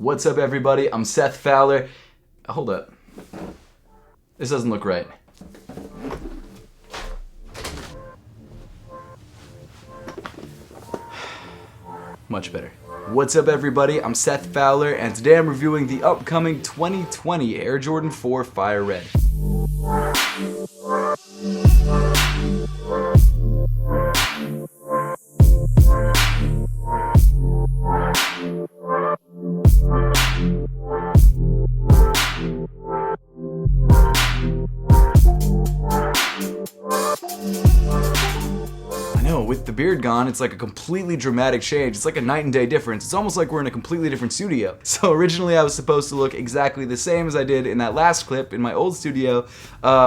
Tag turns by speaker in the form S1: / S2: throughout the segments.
S1: What's up, everybody? I'm Seth Fowler. Hold up. This doesn't look right. Much better. What's up, everybody? I'm Seth Fowler, and today I'm reviewing the upcoming 2020 Air Jordan 4 Fire Red. With the beard gone, it's like a completely dramatic change. It's like a night and day difference. It's almost like we're in a completely different studio. So originally I was supposed to look exactly the same as I did in that last clip in my old studio,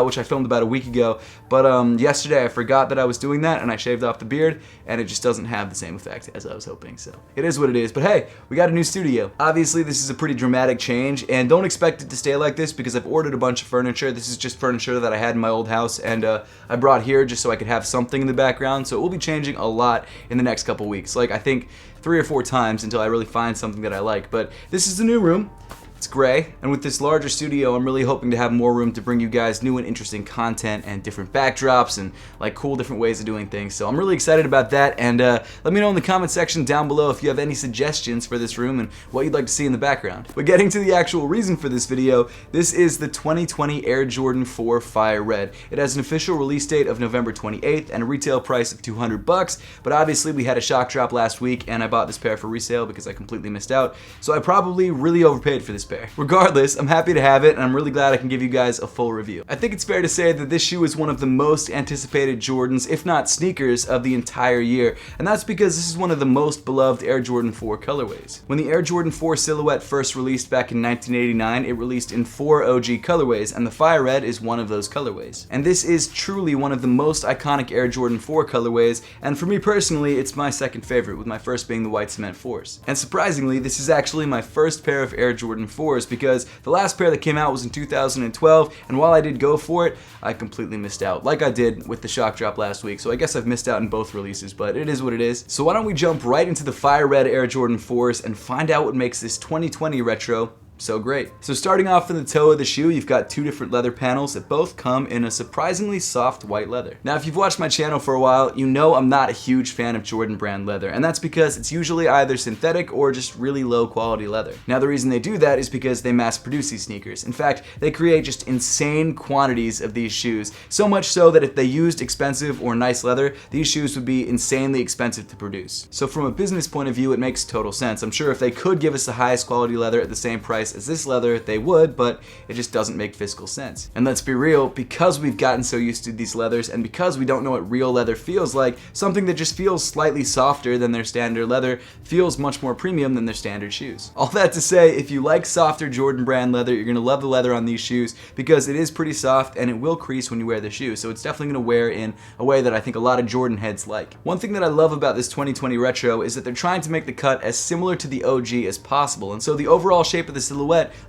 S1: which I filmed about a week ago. But yesterday I forgot that I was doing that and I shaved off the beard, and it just doesn't have the same effect as I was hoping. So it is what it is. But hey, we got a new studio. Obviously this is a pretty dramatic change, and don't expect it to stay like this because I've ordered a bunch of furniture. This is just furniture that I had in my old house, and I brought here just so I could have something in the background. So it will be changing a lot in the next couple weeks. Like, I think 3 or 4 times until I really find something that I like. But this is the new room. It's gray, and with this larger studio, I'm really hoping to have more room to bring you guys new and interesting content and different backdrops and like cool different ways of doing things. So I'm really excited about that, and let me know in the comment section down below if you have any suggestions for this room and what you'd like to see in the background. But getting to the actual reason for this video, this is the 2020 Air Jordan 4 Fire Red. It has an official release date of November 28th and a retail price of $200, but obviously we had a shock drop last week and I bought this pair for resale because I completely missed out. So I probably really overpaid for this pair. Regardless, I'm happy to have it, and I'm really glad I can give you guys a full review. I think it's fair to say that this shoe is one of the most anticipated Jordans, if not sneakers, of the entire year, and that's because this is one of the most beloved Air Jordan 4 colorways. When the Air Jordan 4 silhouette first released back in 1989, it released in 4 OG colorways, and the Fire Red is one of those colorways. And this is truly one of the most iconic Air Jordan 4 colorways, and for me personally, it's my second favorite, with my first being the white cement 4s. And surprisingly, this is actually my first pair of Air Jordan 4s, because the last pair that came out was in 2012, and while I did go for it, I completely missed out, like I did with the shock drop last week. So I guess I've missed out in both releases, but it is what it is. So why don't we jump right into the Fire Red Air Jordan 4s and find out what makes this 2020 retro so great. So starting off in the toe of the shoe, you've got 2 different leather panels that both come in a surprisingly soft white leather. Now, if you've watched my channel for a while, you know I'm not a huge fan of Jordan brand leather, and that's because it's usually either synthetic or just really low quality leather. Now, the reason they do that is because they mass produce these sneakers. In fact, they create just insane quantities of these shoes, so much so that if they used expensive or nice leather, these shoes would be insanely expensive to produce. So from a business point of view, it makes total sense. I'm sure if they could give us the highest quality leather at the same price as this leather, they would, but it just doesn't make fiscal sense. And let's be real, because we've gotten so used to these leathers and because we don't know what real leather feels like, something that just feels slightly softer than their standard leather feels much more premium than their standard shoes. All that to say, if you like softer Jordan brand leather, you're gonna love the leather on these shoes because it is pretty soft and it will crease when you wear the shoe, so it's definitely gonna wear in a way that I think a lot of Jordan heads like. One thing that I love about this 2020 retro is that they're trying to make the cut as similar to the OG as possible, and so the overall shape of the silhouette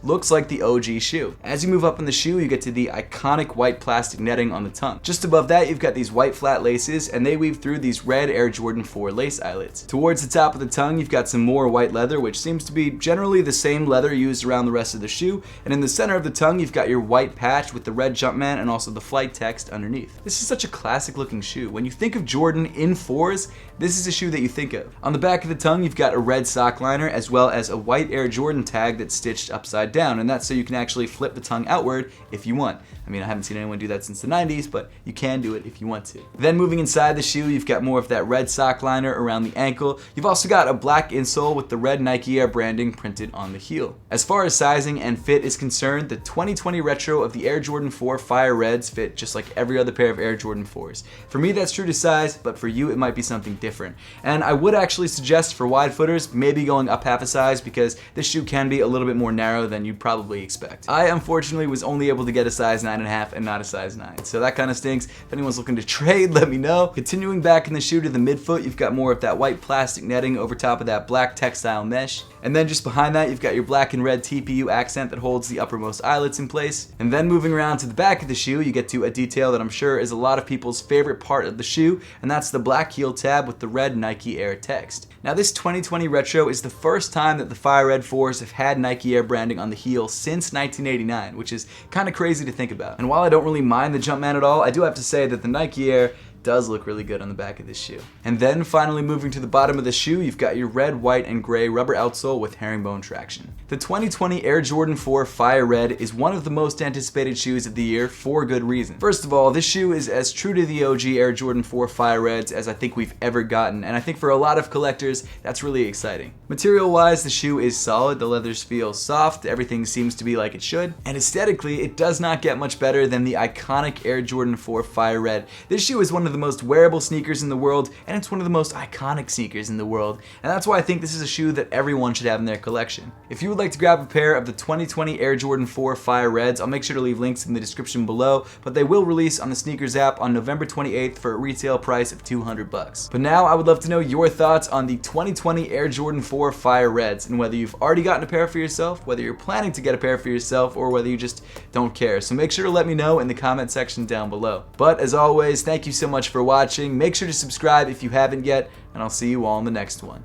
S1: looks like the OG shoe. As you move up in the shoe, you get to the iconic white plastic netting on the tongue. Just above that, you've got these white flat laces, and they weave through these red Air Jordan 4 lace eyelets. Towards the top of the tongue, you've got some more white leather, which seems to be generally the same leather used around the rest of the shoe, and in the center of the tongue, you've got your white patch with the red Jumpman and also the flight text underneath. This is such a classic looking shoe. When you think of Jordan in 4s, this is a shoe that you think of. On the back of the tongue, you've got a red sock liner as well as a white Air Jordan tag that's stitched upside down, and that's so you can actually flip the tongue outward if you want. I mean, I haven't seen anyone do that since the 90s, but you can do it if you want to. Then moving inside the shoe, you've got more of that red sock liner around the ankle. You've also got a black insole with the red Nike Air branding printed on the heel. As far as sizing and fit is concerned, the 2020 retro of the Air Jordan 4 Fire Reds fit just like every other pair of Air Jordan 4s. For me, that's true to size, but for you, it might be something different. And I would actually suggest for wide footers, maybe going up half a size because this shoe can be a little bit more narrow than you'd probably expect. I unfortunately was only able to get a size 9.5 and not a size 9, so that kind of stinks. If anyone's looking to trade, let me know. Continuing back in the shoe to the midfoot, you've got more of that white plastic netting over top of that black textile mesh. And then just behind that, you've got your black and red TPU accent that holds the uppermost eyelets in place. And then moving around to the back of the shoe, you get to a detail that I'm sure is a lot of people's favorite part of the shoe, and that's the black heel tab with the red Nike Air text. Now this 2020 retro is the first time that the Fire Red 4s have had Nike Air branding on the heel since 1989, which is kind of crazy to think about. And while I don't really mind the Jumpman at all, I do have to say that the Nike Air does look really good on the back of this shoe. And then finally moving to the bottom of the shoe, you've got your red, white, and gray rubber outsole with herringbone traction. The 2020 Air Jordan 4 Fire Red is one of the most anticipated shoes of the year for good reason. First of all, this shoe is as true to the OG Air Jordan 4 Fire Reds as I think we've ever gotten, and I think for a lot of collectors, that's really exciting. Material-wise, the shoe is solid, the leathers feel soft, everything seems to be like it should, and aesthetically, it does not get much better than the iconic Air Jordan 4 Fire Red. This shoe is one of the most wearable sneakers in the world, and it's one of the most iconic sneakers in the world, and that's why I think this is a shoe that everyone should have in their collection. If you would like to grab a pair of the 2020 Air Jordan 4 Fire Reds, I'll make sure to leave links in the description below, but they will release on the SNKRS app on November 28th for a retail price of $200. But now I would love to know your thoughts on the 2020 Air Jordan 4 Fire Reds, and whether you've already gotten a pair for yourself, whether you're planning to get a pair for yourself, or whether you just don't care. So make sure to let me know in the comment section down below. But as always, thank you so much for watching. Make sure to subscribe if you haven't yet, and I'll see you all in the next one.